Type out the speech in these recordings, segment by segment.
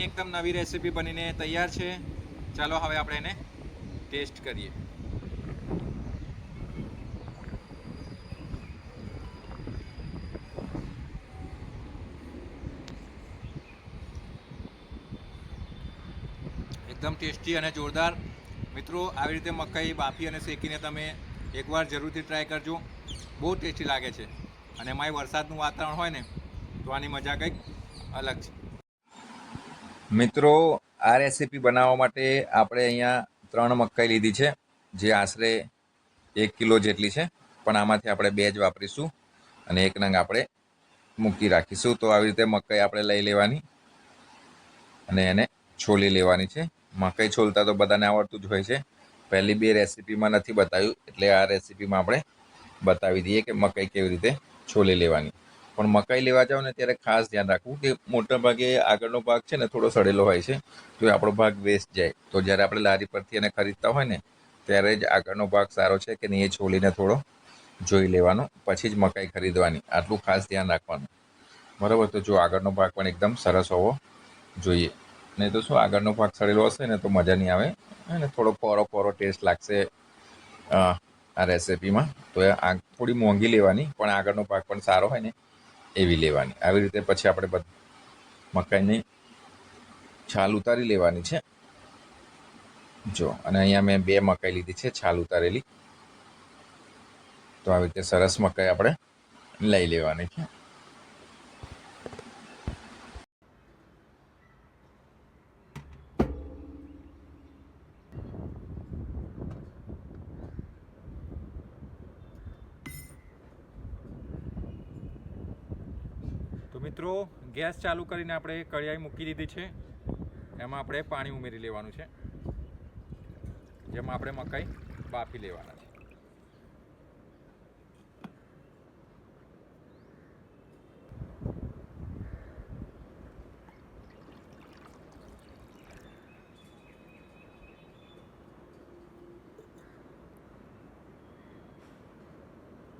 એકદમ નવી રેસીપી બનીને તૈયાર છે. ચાલો હવે આપણે એને ટેસ્ટ કરીએ. એકદમ ટેસ્ટી અને જોરદાર. મિત્રો, આવી રીતે મકાઈ બાફી અને શેકીને તમે એકવાર જરૂરથી ટ્રાય કરજો. બહુ ટેસ્ટી લાગે છે. અને એમાંય વરસાદનું વાતાવરણ હોય ને તો આની મજા કંઈક અલગ છે. મિત્રો, આ રેસીપી બનાવવા માટે આપણે અહીંયા 3 મકાઈ લીધી છે, જે આશરે 1 કિલો જેટલી છે. પણ આમાંથી આપણે 2 જ વાપરીશું અને 1 નંગ આપણે મૂકી રાખીશું. તો આવી રીતે મકાઈ આપણે લઈ લેવાની અને એને છોલી લેવાની છે. મકાઈ છોલતા તો બધાને આવડતું જ હોય છે. પહેલી 2 રેસીપીમાં નથી બતાવ્યું, એટલે આ રેસીપીમાં આપણે બતાવી દઈએ કે મકાઈ કેવી રીતે છોલી લેવાની. પણ મકાઈ લેવા જાઓ ને ત્યારે ખાસ ધ્યાન રાખવું કે મોટા ભાગે આગળનો ભાગ છે ને થોડો સડેલો હોય છે. જો આપણો ભાગ વેસ્ટ જાય તો જ્યારે આપણે લારી પરથી એને ખરીદતા હોય ને ત્યારે જ આગળનો ભાગ સારો છે કે નહીં એ છોલીને થોડો જોઈ લેવાનો, પછી જ મકાઈ ખરીદવાની. આટલું ખાસ ધ્યાન રાખવાનું, બરાબર. તો જો આગળનો ભાગ પણ એકદમ સરસ હોવો જોઈએ, નહીં તો શું આગળનો ભાગ સડેલો હશે ને તો મજા નહીં આવે અને થોડો કોરો કોરો ટેસ્ટ લાગશે આ રેસીપીમાં. તો આ થોડી મોંઘી લેવાની, પણ આગળનો ભાગ પણ સારો હોય ને એવી લેવાની. આવી રીતે પછી આપણે મકાઈની છાલ ઉતારી લેવાની છે. જો, અને અહીંયા મેં 2 મકાઈ લીધી છે છાલ ઉતારેલી. તો આવી રીતે સરસ મકાઈ આપણે લઈ લેવાની છે. તો મિત્રો, ગેસ ચાલુ કરીને આપણે કઢાઈ મૂકી દીધી છે. એમાં આપણે પાણી ઉમેરી લેવાનું છે, જેમાં આપણે મકાઈ બાફી લેવાના છે.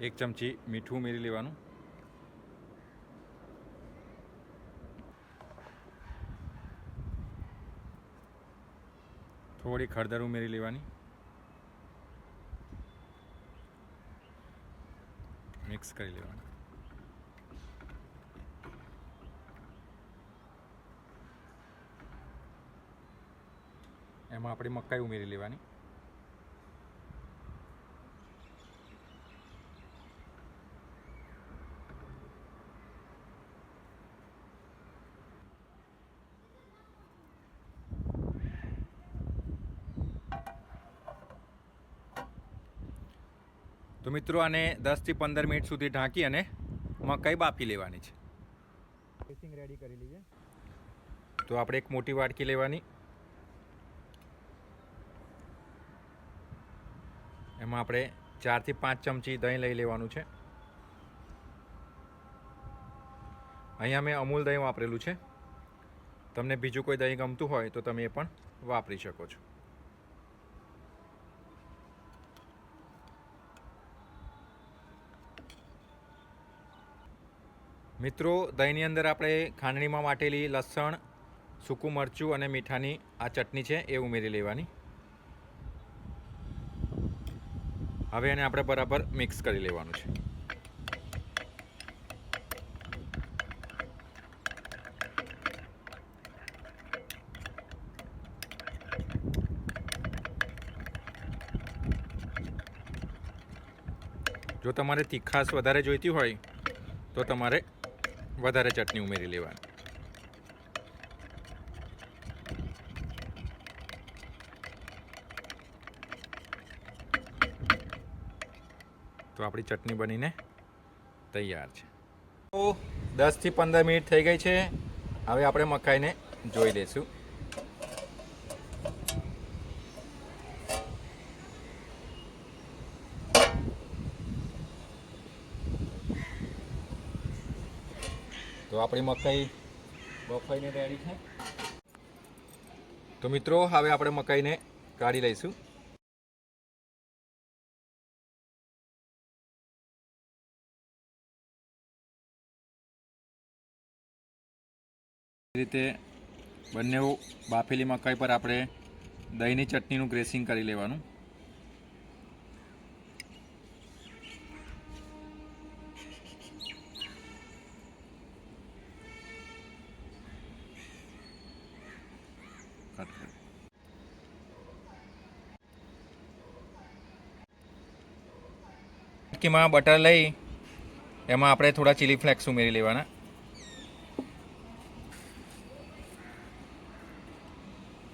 એક ચમચી મીઠું ઉમેરી લેવાનું. થોડી હળદર ઉમેરી લેવાની. મિક્સ કરી લેવાનું. એમાં આપણી મકાઈ ઉમેરી લેવાની. તો મિત્રો, આને 10 થી 15 મિનિટ સુધી ઢાંકી અને મકાઈ બાફી લેવાની છે. ડ્રેસિંગ રેડી કરી લઈએ. તો આપણે એક મોટી વાટકી લેવાની. એમાં આપણે 4 થી 5 ચમચી દહીં લઈ લેવાનું છે. અહીંયા મેં અમૂલ દહીં વાપરેલું છે. તમને બીજું કોઈ દહીં ગમતું હોય તો તમે એ પણ વાપરી શકો છો. મિત્રો, દહીંની અંદર આપણે ખાંડણીમાં વાટેલી લસણ, સૂકું મરચું અને મીઠાની આ ચટણી છે એ ઉમેરી લેવાની. હવે એને આપણે બરાબર મિક્સ કરી લેવાનું છે. જો તમારે તીખાશ વધારે જોઈતી હોય તો તમારે વધારે ચટણી ઉમેરી લેવાની. તો આપણી ચટણી બનીને તૈયાર છે. તો 10 થી 15 મિનિટ થઈ ગઈ છે. હવે આપણે મકાઈને જોઈ લઈશું. તો આપણી મકાઈ બફાઈને રેડી છે. તો મિત્રો, હવે આપણે મકાઈને કાઢી લઈશું. રીતે બંને બાફેલી મકાઈ પર આપણે દહીંની ચટણીનું ગ્રેસિંગ કરી લેવાનું. ચટકીમાં બટર લઈ એમાં આપણે થોડા ચીલી ફ્લેક્સ ઉમેરી લેવાના.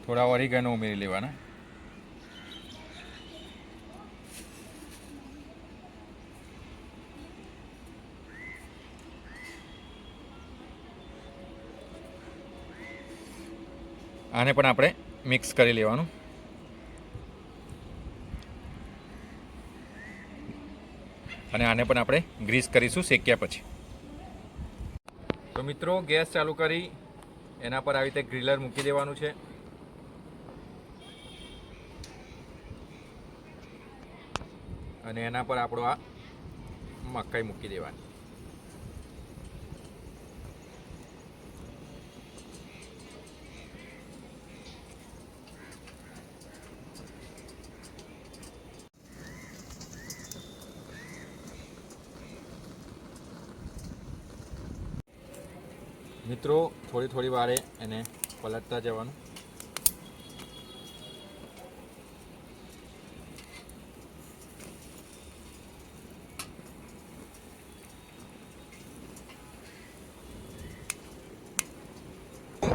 થોડા ઓરિગેનો ઉમેરી લેવાના. આને પણ આપણે મિક્સ કરી લેવાનું. અને આને પણ આપણે ગ્રીસ કરીશું શેક્યા પછી. તો મિત્રો ગેસ ચાલુ કરી એના પર આવી રીતે ગ્રીલર મૂકી દેવાનું છે. અને એના પર આપણો આ મકાઈ મૂકી દેવાની. મિત્રો થોડી થોડી વારે એને પલટતા જવાનું.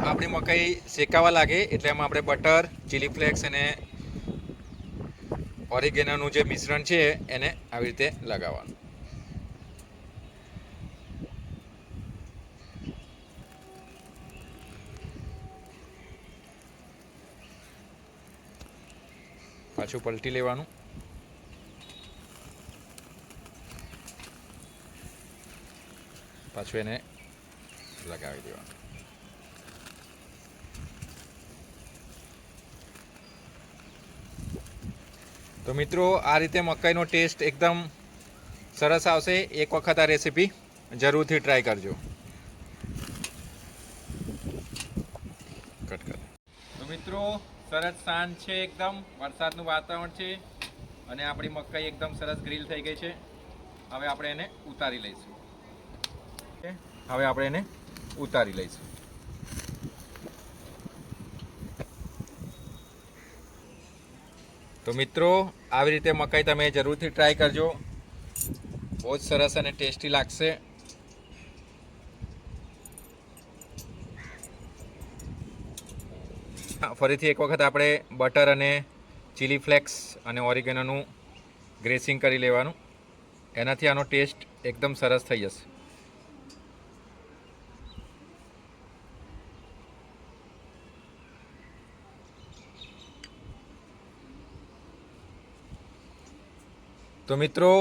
આપણી મકાઈ શેકાવા લાગે એટલે એમાં આપણે બટર, ચીલી ફ્લેક્સ અને ઓરિગેનોનું જે મિશ્રણ છે એને આવી રીતે લગાવવાનું. પાછું પલટી લેવાનું. પાછું એને લગાવી દેવાનું. તો મિત્રો આ રીતે મકાઈનો ટેસ્ટ એકદમ સરસ આવશે. એક વખત આ રેસીપી જરૂરથી ટ્રાય કરજો. કટ કર. તો મિત્રો સરસ સાંજ છે, એકદમ વરસાદનું વાતાવરણ છે અને આપણી મકાઈ એકદમ સરસ ગ્રીલ થઈ ગઈ છે. હવે આપણે એને ઉતારી લઈશું. હવે આપણે એને ઉતારી લઈશું. તો મિત્રો આવી રીતે મકાઈ તમે જરૂરથી ટ્રાય કરજો. બહુ જ સરસ અને ટેસ્ટી લાગશે. ફરીથી એક વખત આપણે બટર અને ચીલી ફ્લેક્સ અને ઓરિગેનોનું ગ્રેસિંગ કરી લેવાનું. એનાથી આનો ટેસ્ટ એકદમ સરસ થઈ જશે. તો મિત્રો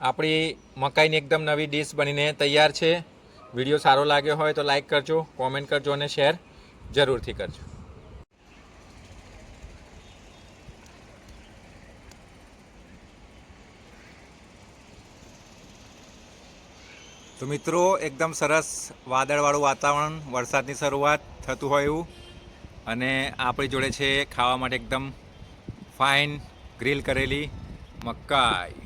આપણી મકાઈની એકદમ નવી ડીશ બનીને તૈયાર છે. વિડીયો સારો લાગ્યો હોય તો લાઈક કરજો, કોમેન્ટ કરજો અને શેર જરૂરથી કરજો. તો મિત્રો એકદમ સરસ વાદળવાળું વાતાવરણ, વરસાદની શરૂઆત થતું હોય એવું, અને આપણી જોડે છે ખાવા માટે એકદમ ફાઇન ગ્રીલ કરેલી મકાઈ.